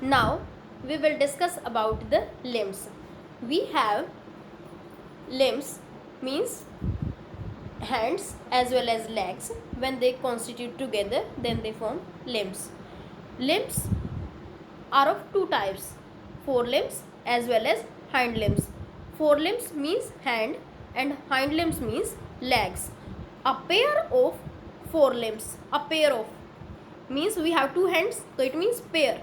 Now we will discuss about the limbs. We have limbs means hands as well as legs. When they constitute together, then they form limbs. Limbs are of two types, forelimbs as well as hind limbs. Forelimbs means hand and hind limbs means legs. A pair of forelimbs, a pair of means we have two hands, so it means pair.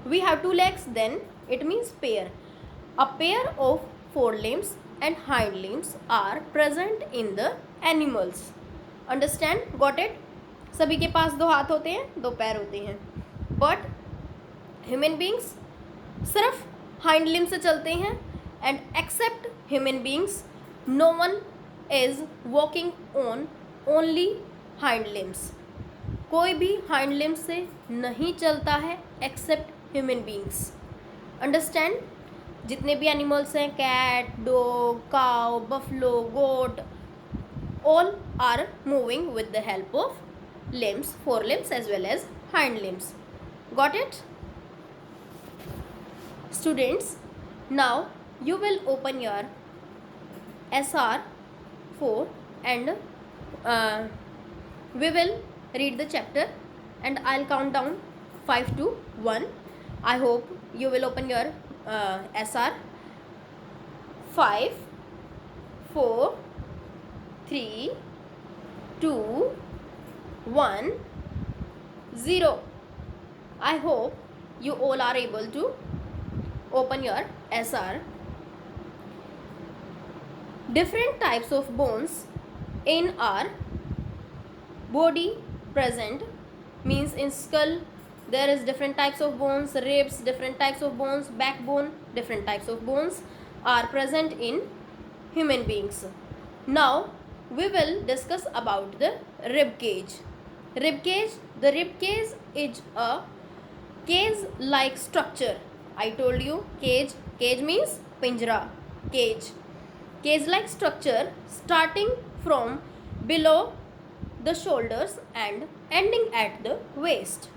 We have two legs, then it means pair. A pair of forelimbs and hind limbs are present in the animals. Understand? Got it? सभी के पास दो हाथ होते हैं, दो पैर होते हैं, बट ह्यूमन बींग्स सिर्फ हाइंड लिम्ब से चलते हैं. And except human beings no one is walking on only hind limbs. कोई भी हाइंड लिम्ब से नहीं चलता है एक्सेप्ट ह्यूमन बींग्स. अंडरस्टैंड? जितने भी एनिमल्स हैं, cat, dog, cow, buffalo, goat, all are moving with the help of limbs, forelimbs as well as hind limbs. Got it? Students, now you will open your SR4 and we will read the chapter and I'll count down 5 to 1. I hope you will open your SR 5, 4, 3, 2, 1, 0. I hope you all are able to open your SR. Different types of bones in our body present means in skull there is different types of bones, ribs, different types of bones, backbone, different types of bones are present in human beings. Now we will discuss about the rib cage. Rib cage. The rib cage is a cage-like structure. I told you cage. Cage means pinjra. Cage. Cage-like structure starting from below the shoulders and ending at the waist.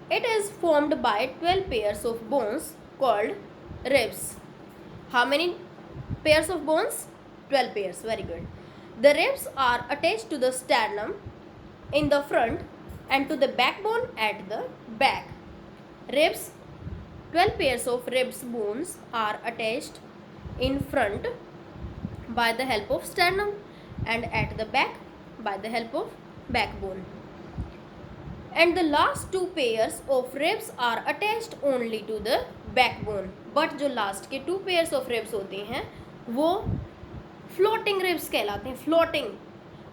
It is formed by 12 pairs of bones called ribs. How many pairs of bones? 12 pairs. Very good. The ribs are attached to the sternum in the front and to the backbone at the back. Ribs, 12 pairs of ribs bones are attached in front by the help of sternum and at the back by the help of backbone. And the last two pairs of ribs are attached only to the backbone. But जो last के two pairs of ribs होते हैं वो floating ribs कहलाते हैं. Floating.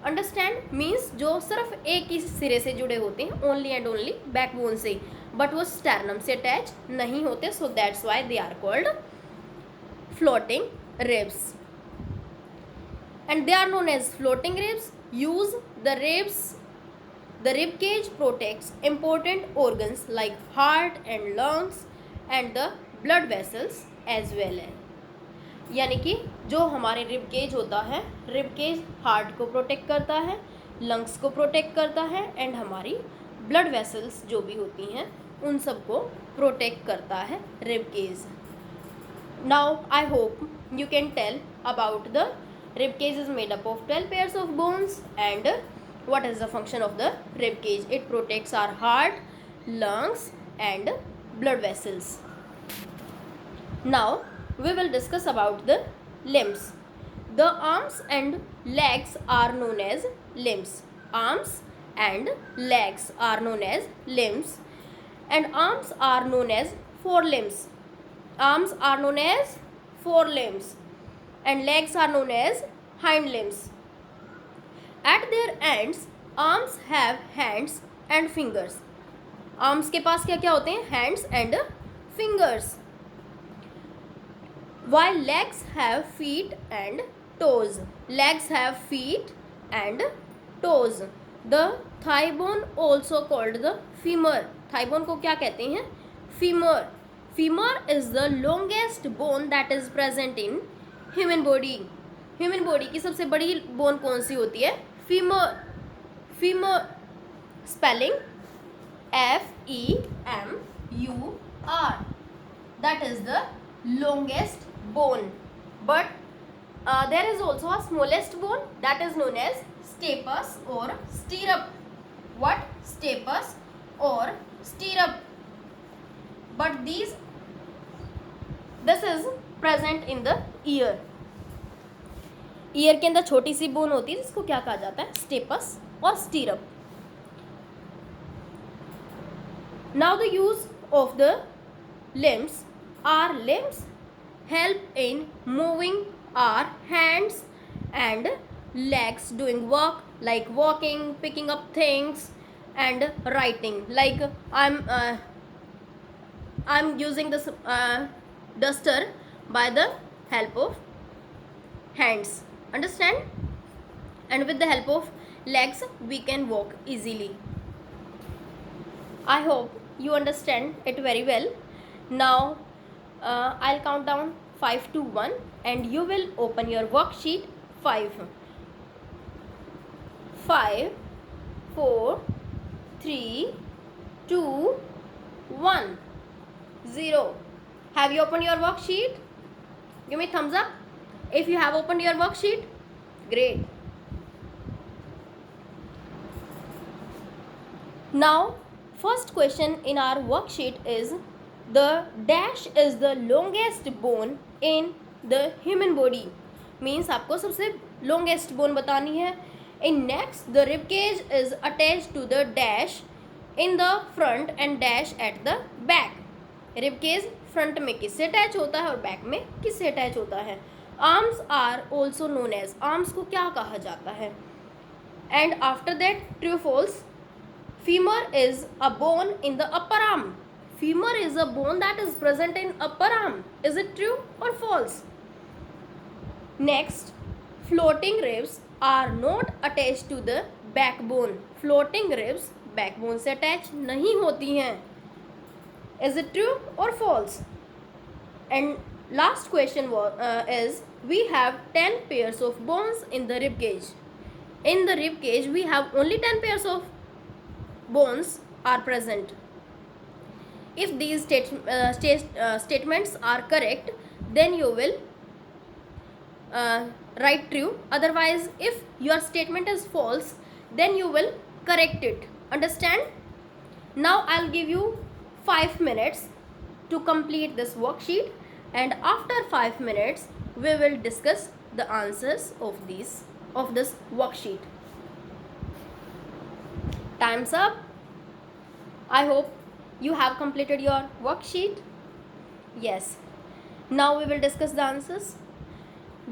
Understand? Means जो सिर्फ एक ही सिरे से जुड़े होते हैं, ओनली एंड ओनली बैकबोन से, बट वो स्टर्नम से अटैच नहीं होते. So that's why they are called floating ribs and they are known as floating ribs. Use the ribs. The rib cage protects important organs like heart and lungs and the blood vessels as well. यानी कि जो हमारे rib cage होता है, rib cage heart को protect करता है, lungs को प्रोटेक्ट करता है एंड हमारी ब्लड वेसल्स जो भी होती हैं उन सब को प्रोटेक्ट करता है rib cage. Now I hope you can tell about the rib cage is made up of 12 pairs of bones and what is the function of the rib cage? It protects our heart, lungs and blood vessels. Now we will discuss about the limbs. The arms and legs are known as limbs. Arms and legs are known as limbs and arms are known as forelimbs. Arms are known as forelimbs and legs are known as hind limbs. At their ends, arms have hands and fingers. Arms के पास क्या क्या होते हैं? Hands and fingers. While legs have feet and toes. Legs have feet and toes. The thigh bone also called the femur. Thigh bone को क्या कहते हैं? Femur. Femur is the longest bone that is present in human body. Human body की सबसे बड़ी bone कौन सी होती है? Femur. Femur. Spelling FEMUR. are. That is the longest bone. But there is also a smallest bone, that is known as stapes or stirrup. What? Stapes or stirrup. But this is present in the ear. Year के अंदर छोटी सी bone होती है जिसको क्या कहा जाता है? स्टेपस और स्टीरअप. Now the use of the limbs. Our limbs help in moving our hands and legs doing work like walking, picking up things and writing. Like I'm using this duster by the help of hands. Understand? And with the help of legs we can walk easily. I hope you understand it very well. Now I'll count down 5 to 1 and you will open your worksheet 5. 5, 4, 3, 2, 1, 0. Have you opened your worksheet? Give me thumbs up if you have opened your worksheet. Great. Now first question in our worksheet is the dash is the longest bone in the human body. Means आपको सबसे longest bone बतानी है. In next the rib cage is attached to the dash in the front and dash at the back. Rib cage front में किससे attach होता है और back में किससे attach होता है? Arms are also known as. Arms को क्या कहा जाता है? And after that, true false. Femur is a bone in the upper arm. Femur is a bone that is present in upper arm. Is it true or false? Next, floating ribs are not attached to the backbone. Floating ribs backbone से attach नहीं होती हैं. Is it true or false? And last question is we have 10 pairs of bones in the rib cage. In the rib cage we have only 10 pairs of bones are present. If these statements are correct, then you will write true. Otherwise, if your statement is false, then you will correct it. Understand? Now I'll give you 5 minutes to complete this worksheet, and after 5 minutes we will discuss the answers of this worksheet. Time's up. I hope you have completed your worksheet. Yes. Now we will discuss the answers.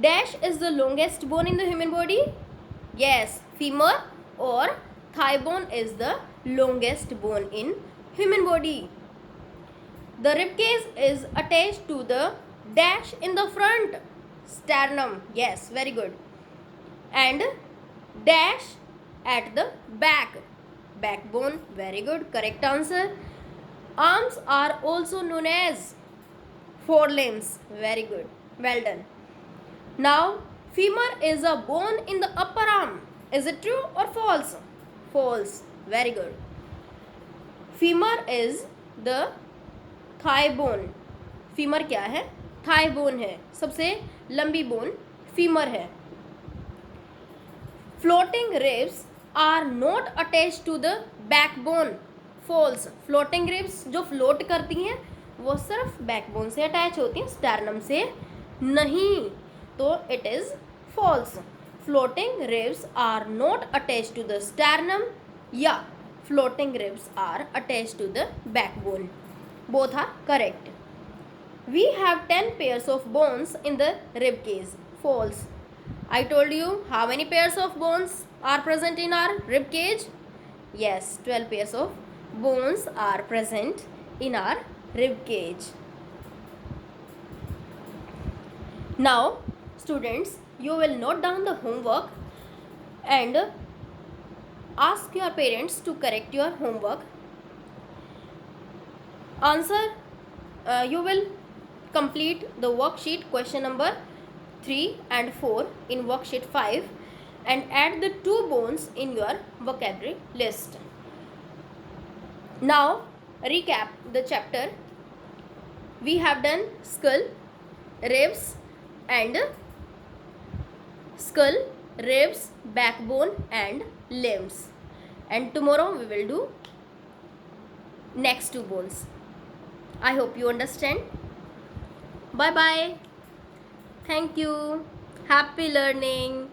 Dash is the longest bone in the human body. Yes. Femur or thigh bone is the longest bone in human body. The rib cage is attached to the dash in the front. Sternum. Yes, very good. And dash at the back. Backbone. Very good. Correct answer. Arms are also known as forelimbs. Very good. Well done. Now, femur is a bone in the upper arm. Is it true or false? False. Very good. Femur is the thigh bone. Femur क्या है? Thigh bone है. सबसे लंबी bone femur है. Floating ribs are not attach to the backbone. False. Floating ribs जो float करती हैं वो सिर्फ बैकबोन से अटैच होती हैं, स्टर्नम से नहीं. तो it is false. Floating ribs are not attach to the sternum या floating ribs are attach to the backbone. Both are correct. We have 10 pairs of bones in the rib cage. False. I told you how many pairs of bones are present in our rib cage? Yes, 12 pairs of bones are present in our rib cage. Now, students, you will note down the homework and ask your parents to correct your homework. Answer, you will complete the worksheet question number 3 and 4 in worksheet 5 and add the 2 bones in your vocabulary list. Now recap the chapter We have done skull, ribs and skull, ribs, backbone and limbs. And tomorrow we will do next two bones. I hope you understand. Bye bye. Thank you. Happy learning.